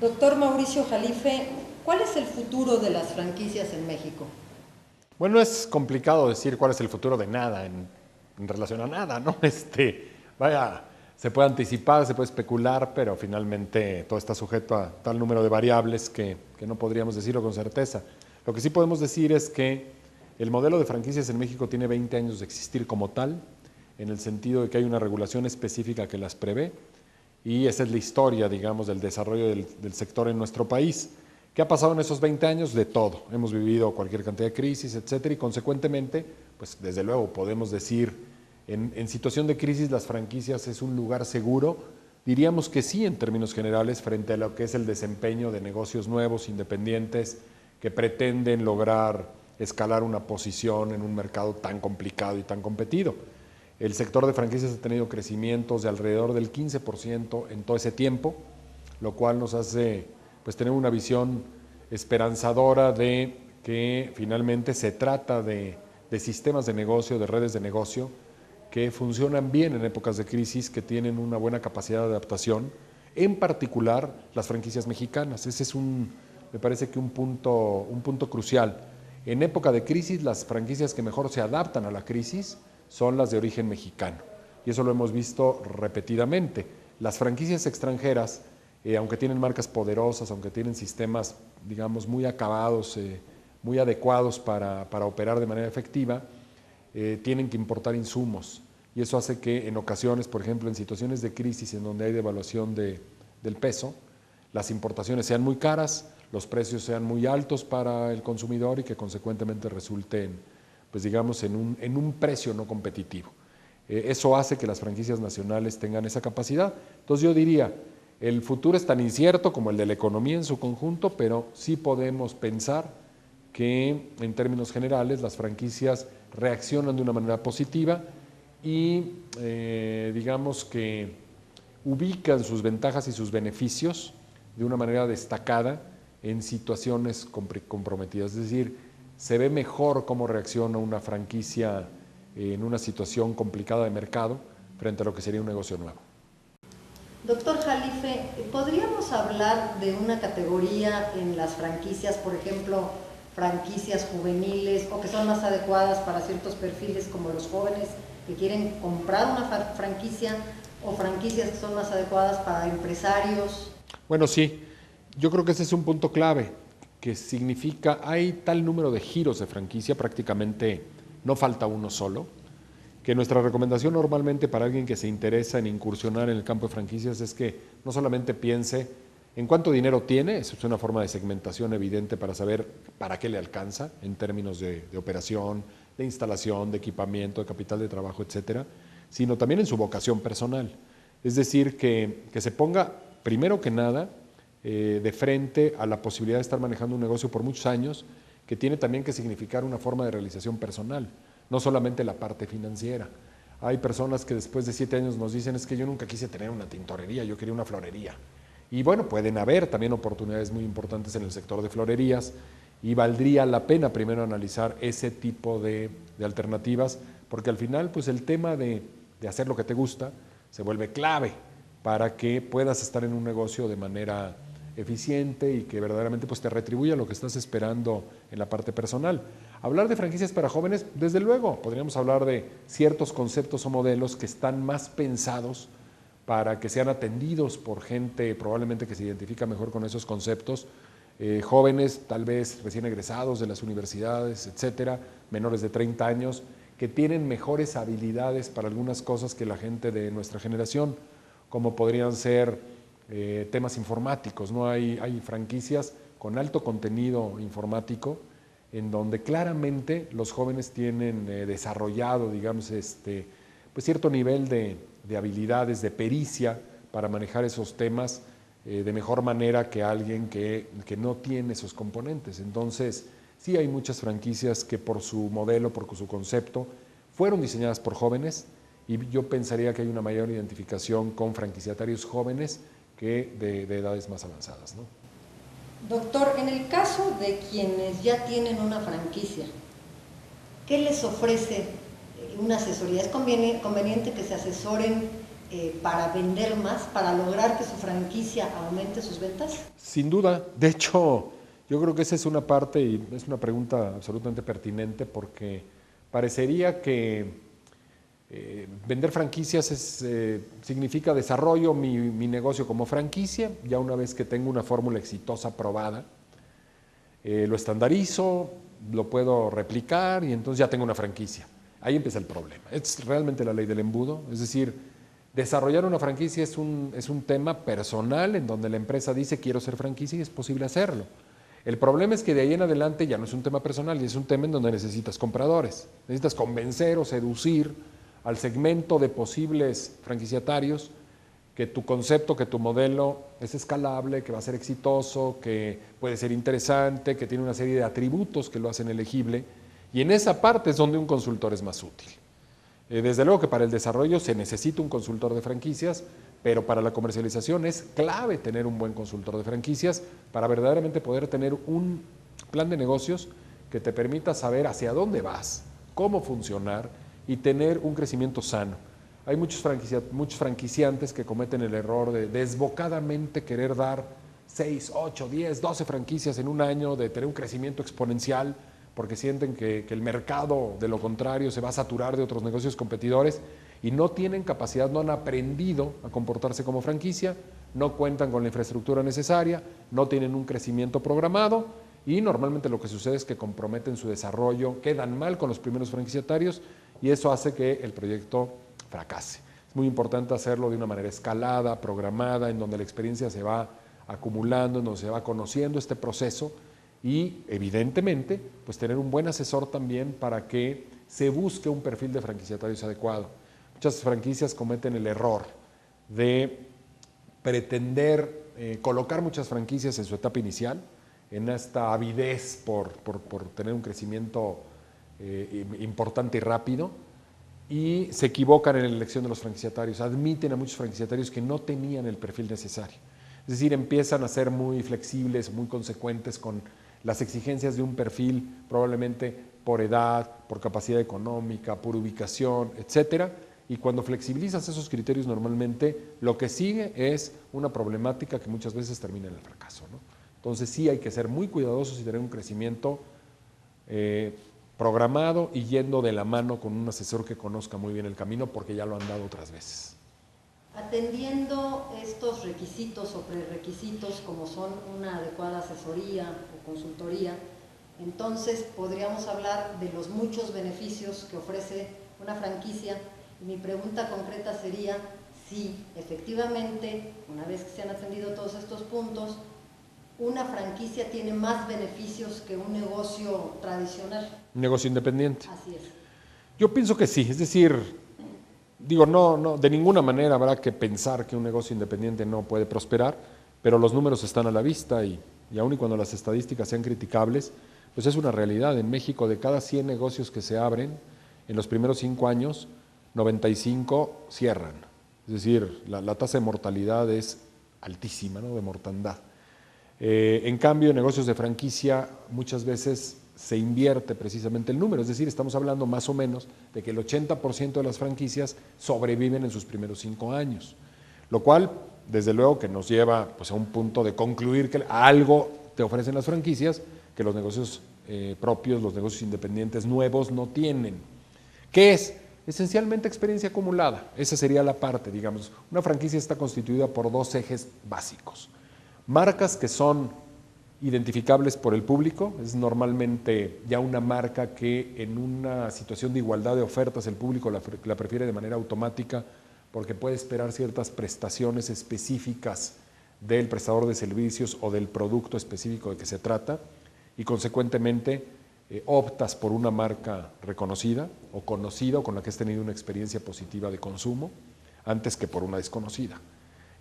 Doctor Mauricio Jalife, ¿cuál es el futuro de las franquicias en México? Bueno, es complicado decir cuál es el futuro de nada en relación a nada, ¿no? Vaya, se puede anticipar, se puede especular, pero finalmente todo está sujeto a tal número de variables que no podríamos decirlo con certeza. Lo que sí podemos decir es que el modelo de franquicias en México tiene 20 años de existir como tal, en el sentido de que hay una regulación específica que las prevé, y esa es la historia, digamos, del desarrollo del sector en nuestro país. ¿Qué ha pasado en esos 20 años? De todo. Hemos vivido cualquier cantidad de crisis, etcétera, y consecuentemente, pues desde luego podemos decir, en situación de crisis las franquicias es un lugar seguro. Diríamos que sí, en términos generales, frente a lo que es el desempeño de negocios nuevos, independientes, que pretenden lograr escalar una posición en un mercado tan complicado y tan competido. El sector de franquicias ha tenido crecimientos de alrededor del 15% en todo ese tiempo, lo cual nos hace pues tener una visión esperanzadora de que finalmente se trata de sistemas de negocio, de redes de negocio, que funcionan bien en épocas de crisis, que tienen una buena capacidad de adaptación, en particular las franquicias mexicanas. Ese es me parece que un punto crucial. En época de crisis, las franquicias que mejor se adaptan a la crisis son las de origen mexicano, y eso lo hemos visto repetidamente. Las franquicias extranjeras, aunque tienen marcas poderosas, aunque tienen sistemas, digamos, muy acabados, muy adecuados para operar de manera efectiva, tienen que importar insumos, y eso hace que en ocasiones, por ejemplo, en situaciones de crisis en donde hay devaluación del peso, las importaciones sean muy caras, los precios sean muy altos para el consumidor y que consecuentemente resulten, pues digamos, en un precio no competitivo. Eso hace que las franquicias nacionales tengan esa capacidad. Entonces yo diría, el futuro es tan incierto como el de la economía en su conjunto, pero sí podemos pensar que en términos generales las franquicias reaccionan de una manera positiva y digamos que ubican sus ventajas y sus beneficios de una manera destacada en situaciones comprometidas. Es decir, se ve mejor cómo reacciona una franquicia en una situación complicada de mercado frente a lo que sería un negocio nuevo. Doctor Jalife, ¿podríamos hablar de una categoría en las franquicias, por ejemplo, franquicias juveniles o que son más adecuadas para ciertos perfiles como los jóvenes que quieren comprar una franquicia, o franquicias que son más adecuadas para empresarios? Bueno, sí, yo creo que ese es un punto clave, que significa, hay tal número de giros de franquicia, prácticamente no falta uno solo, que nuestra recomendación normalmente para alguien que se interesa en incursionar en el campo de franquicias es que no solamente piense en cuánto dinero tiene, eso es una forma de segmentación evidente para saber para qué le alcanza en términos de operación, de instalación, de equipamiento, de capital de trabajo, etcétera, sino también en su vocación personal. Es decir, que se ponga primero que nada de frente a la posibilidad de estar manejando un negocio por muchos años, que tiene también que significar una forma de realización personal, no solamente la parte financiera. Hay personas que después de 7 años nos dicen, es que yo nunca quise tener una tintorería, yo quería una florería. Y bueno, pueden haber también oportunidades muy importantes en el sector de florerías, y valdría la pena primero analizar ese tipo de alternativas, porque al final pues el tema de hacer lo que te gusta se vuelve clave para que puedas estar en un negocio de manera eficiente y que verdaderamente pues te retribuya lo que estás esperando en la parte personal. Hablar de franquicias para jóvenes, desde luego, podríamos hablar de ciertos conceptos o modelos que están más pensados para que sean atendidos por gente probablemente que se identifica mejor con esos conceptos, jóvenes tal vez recién egresados de las universidades, etcétera, menores de 30 años, que tienen mejores habilidades para algunas cosas que la gente de nuestra generación, como podrían ser temas informáticos, ¿no? Hay franquicias con alto contenido informático en donde claramente los jóvenes tienen desarrollado, digamos, pues cierto nivel de habilidades, de pericia para manejar esos temas de mejor manera que alguien que no tiene esos componentes. Entonces, sí hay muchas franquicias que por su modelo, por su concepto, fueron diseñadas por jóvenes, y yo pensaría que hay una mayor identificación con franquiciatarios jóvenes que de edades más avanzadas, ¿no? Doctor, en el caso de quienes ya tienen una franquicia, ¿qué les ofrece una asesoría? ¿Es conveniente que se asesoren para vender más, para lograr que su franquicia aumente sus ventas? Sin duda. De hecho, yo creo que esa es una parte y es una pregunta absolutamente pertinente porque parecería que vender franquicias significa desarrollo mi negocio como franquicia, ya una vez que tengo una fórmula exitosa probada, lo estandarizo, lo puedo replicar y entonces ya tengo una franquicia. Ahí empieza el problema. Es realmente la ley del embudo, es decir, desarrollar una franquicia es un tema personal en donde la empresa dice quiero ser franquicia y es posible hacerlo. El problema es que de ahí en adelante ya no es un tema personal y es un tema en donde necesitas compradores, necesitas convencer o seducir al segmento de posibles franquiciatarios que tu concepto, que tu modelo es escalable, que va a ser exitoso, que puede ser interesante, que tiene una serie de atributos que lo hacen elegible, y en esa parte es donde un consultor es más útil. Desde luego que para el desarrollo se necesita un consultor de franquicias, pero para la comercialización es clave tener un buen consultor de franquicias para verdaderamente poder tener un plan de negocios que te permita saber hacia dónde vas, cómo funcionar y tener un crecimiento sano. Hay muchos franquiciantes que cometen el error de desbocadamente querer dar 6, 8, 10, 12 franquicias en un año, de tener un crecimiento exponencial, porque sienten que el mercado, de lo contrario, se va a saturar de otros negocios competidores y no tienen capacidad, no han aprendido a comportarse como franquicia, no cuentan con la infraestructura necesaria, no tienen un crecimiento programado y normalmente lo que sucede es que comprometen su desarrollo, quedan mal con los primeros franquiciatarios y eso hace que el proyecto fracase. Es muy importante hacerlo de una manera escalada, programada, en donde la experiencia se va acumulando, en donde se va conociendo este proceso y evidentemente pues tener un buen asesor también para que se busque un perfil de franquiciatarios adecuado. Muchas franquicias cometen el error de pretender colocar muchas franquicias en su etapa inicial, en esta avidez por tener un crecimiento importante y rápido, y se equivocan en la elección de los franquiciatarios, admiten a muchos franquiciatarios que no tenían el perfil necesario. Es decir, empiezan a ser muy flexibles, muy consecuentes con las exigencias de un perfil, probablemente por edad, por capacidad económica, por ubicación, etcétera. Y cuando flexibilizas esos criterios, normalmente lo que sigue es una problemática que muchas veces termina en el fracaso, ¿no? Entonces sí hay que ser muy cuidadosos y tener un crecimiento programado y yendo de la mano con un asesor que conozca muy bien el camino porque ya lo han dado otras veces. Atendiendo estos requisitos o prerequisitos como son una adecuada asesoría o consultoría, entonces podríamos hablar de los muchos beneficios que ofrece una franquicia. Y mi pregunta concreta sería si efectivamente, una vez que se han atendido todos estos puntos, una franquicia tiene más beneficios que un negocio tradicional. Un negocio independiente. Así es. Yo pienso que sí, es decir, digo, no, de ninguna manera habrá que pensar que un negocio independiente no puede prosperar, pero los números están a la vista y aun y cuando las estadísticas sean criticables, pues es una realidad. En México, de cada 100 negocios que se abren, en los primeros 5 años, 95 cierran. Es decir, la tasa de mortalidad es altísima, ¿no?, de mortandad. En cambio, en negocios de franquicia muchas veces se invierte precisamente el número, es decir, estamos hablando más o menos de que el 80% de las franquicias sobreviven en sus primeros 5 años, lo cual desde luego que nos lleva pues, a un punto de concluir que algo te ofrecen las franquicias que los negocios propios, los negocios independientes nuevos no tienen. ¿Qué es? Esencialmente experiencia acumulada, esa sería la parte, digamos. Una franquicia está constituida por 2 ejes básicos. Marcas que son identificables por el público, es normalmente ya una marca que en una situación de igualdad de ofertas el público la prefiere de manera automática porque puede esperar ciertas prestaciones específicas del prestador de servicios o del producto específico de que se trata y consecuentemente optas por una marca reconocida o conocida o con la que has tenido una experiencia positiva de consumo antes que por una desconocida.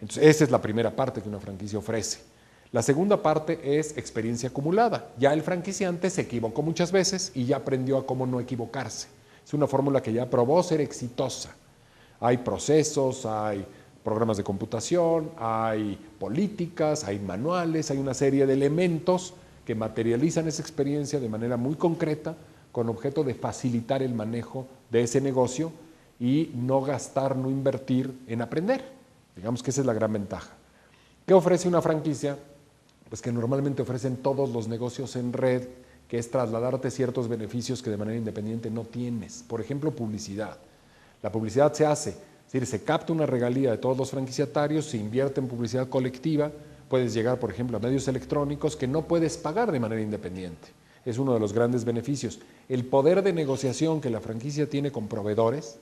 Entonces, esa es la primera parte que una franquicia ofrece. La segunda parte es experiencia acumulada. Ya el franquiciante se equivocó muchas veces y ya aprendió a cómo no equivocarse. Es una fórmula que ya probó ser exitosa. Hay procesos, hay programas de computación, hay políticas, hay manuales, hay una serie de elementos que materializan esa experiencia de manera muy concreta con objeto de facilitar el manejo de ese negocio y no gastar, no invertir en aprender. Digamos que esa es la gran ventaja. ¿Qué ofrece una franquicia? Pues que normalmente ofrecen todos los negocios en red, que es trasladarte ciertos beneficios que de manera independiente no tienes. Por ejemplo, publicidad. La publicidad se hace, es decir, se capta una regalía de todos los franquiciatarios, se invierte en publicidad colectiva, puedes llegar, por ejemplo, a medios electrónicos que no puedes pagar de manera independiente. Es uno de los grandes beneficios. El poder de negociación que la franquicia tiene con proveedores,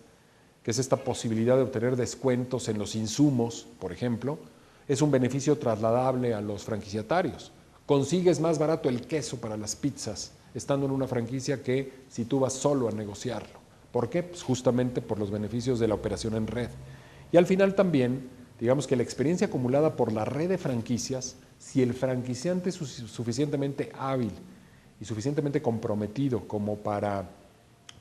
que es esta posibilidad de obtener descuentos en los insumos, por ejemplo, es un beneficio trasladable a los franquiciatarios. Consigues más barato el queso para las pizzas estando en una franquicia que si tú vas solo a negociarlo. ¿Por qué? Pues justamente por los beneficios de la operación en red. Y al final también, digamos que la experiencia acumulada por la red de franquicias, si el franquiciante es suficientemente hábil y suficientemente comprometido como para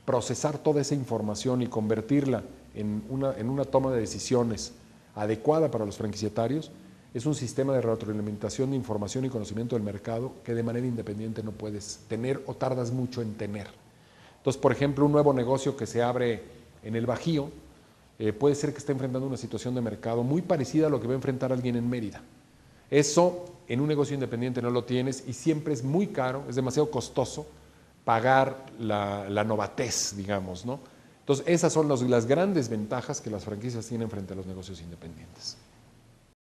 procesar toda esa información y convertirla en una toma de decisiones adecuada para los franquiciatarios, es un sistema de retroalimentación de información y conocimiento del mercado que de manera independiente no puedes tener o tardas mucho en tener. Entonces, por ejemplo, un nuevo negocio que se abre en el Bajío puede ser que esté enfrentando una situación de mercado muy parecida a lo que va a enfrentar alguien en Mérida. Eso en un negocio independiente no lo tienes y siempre es muy caro, es demasiado costoso pagar la novatez, digamos, ¿no? Entonces, esas son las grandes ventajas que las franquicias tienen frente a los negocios independientes.